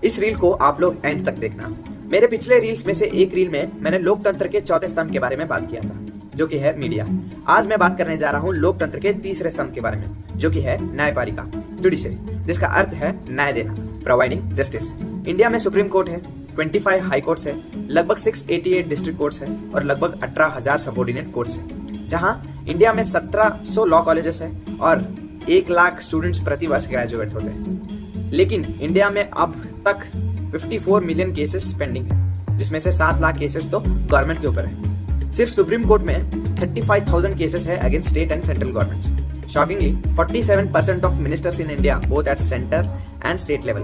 इस रील को आप लोग एंड तक देखना। मेरे पिछले रील्स में से एक रील में मैंने लोकतंत्र के चौथे स्तंभ के बारे में बात किया था, जो कि है मीडिया। आज मैं बात करने जा रहा हूँ लोकतंत्र के तीसरे स्तंभ के बारे में, जो कि है न्यायपालिका, जुडिशरी, जिसका अर्थ है न्याय देना, प्रोवाइडिंग जस्टिस। इंडिया में सुप्रीम कोर्ट है, 25 हाई कोर्ट्स है, लगभग 688 डिस्ट्रिक्ट कोर्ट्स है और लगभग 18,000 सबऑर्डिनेट कोर्ट्स है। जहां इंडिया में 1700 लॉ कॉलेजेस है और 1 लाख स्टूडेंट्स प्रति वर्ष ग्रेजुएट होते हैं। लेकिन इंडिया में अब तक 54 मिलियन केसेस पेंडिंग है, जिसमें से 7 लाख केसेस तो गवर्नमेंट के ऊपर है। सिर्फ सुप्रीम कोर्ट में 35,000 केसेस है against state and central governments. Shockingly 47% of ministers in India both at centre and state level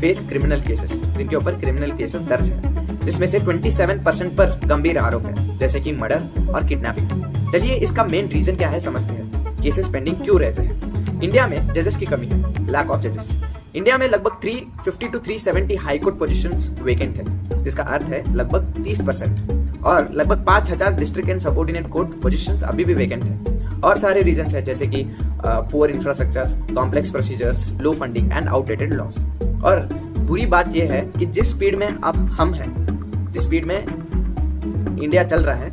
face criminal cases, जिनके ऊपर क्रिमिनल केसेस दर्ज है, जिसमें से 27% पर गंभीर आरोप है, जैसे कि मर्डर और किडनैपिंग। चलिए इसका मेन रीजन क्या है समझते हैं। केसेस पेंडिंग क्यों रहते हैं? इंडिया में जजेस की कमी है, लैक ऑफ जजेस। इंडिया में लगभग 350 to 370 high court positions vacant है, जिसका अर्थ है लगभग 30%, और लगभग 5,000 district and subordinate court positions अभी भी वेकेंट है। और सारे रीजंस है, जैसे कि poor infrastructure, complex procedures, low funding and outdated loss. और बुरी बात यह है कि जिस स्पीड में अब हम हैं, जिस स्पीड में इंडिया चल रहा है,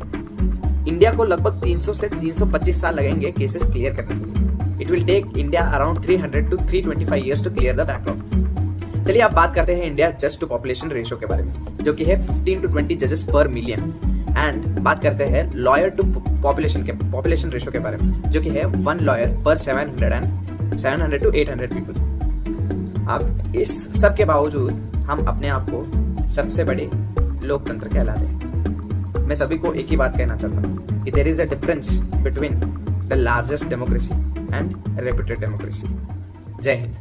इंडिया को लगभग 300 से 325 साल लगेंगे केसेस क्लियर करने के लिए। It will take India around 300 to 325 years to clear the backlog. चलिए अब बात करते हैं इंडिया जज टू पॉपुलेशन रेशियो के बारे में, जो कि है 15 टू 20 जजेस पर मिलियन। एंड बात करते हैं लॉयर टू पॉपुलेशन रेशियो के बारे में, जो कि है 1 लॉयर पर 700 टू 800 पीपल। अब इस सब के बावजूद हम अपने आप को सबसे बड़े लोकतंत्र कहलाते हैं। मैं सभी को एक ही बात कहना चाहता हूँ कि there is a difference between the largest democracy and reputed democracy. जय हिंद।